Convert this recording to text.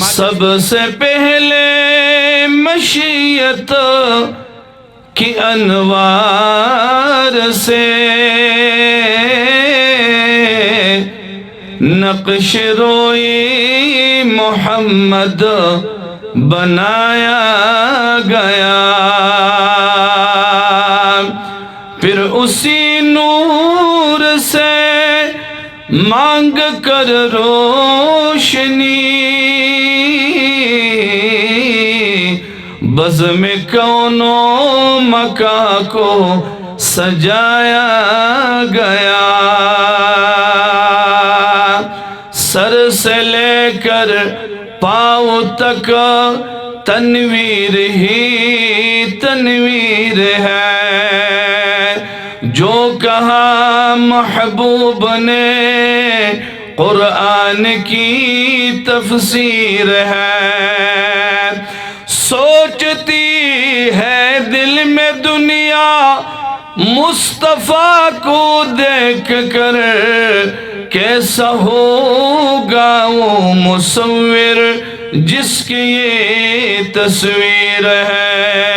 سب سے پہلے مشیت کی انوار سے نقش روئی محمد بنایا گیا، پھر اسی نور سے مانگ کر روشنی بزم کون و مکان کو سجایا گیا، سر سے لے کر پاؤں تک تنویر ہی تنویر ہے، جو کہا محبوب نے قرآن کی تفسیر ہے، سوچتی ہے دل میں دنیا مصطفیٰ کو دیکھ کر، کیسا ہوگا وہ مصور جس کی یہ تصویر ہے۔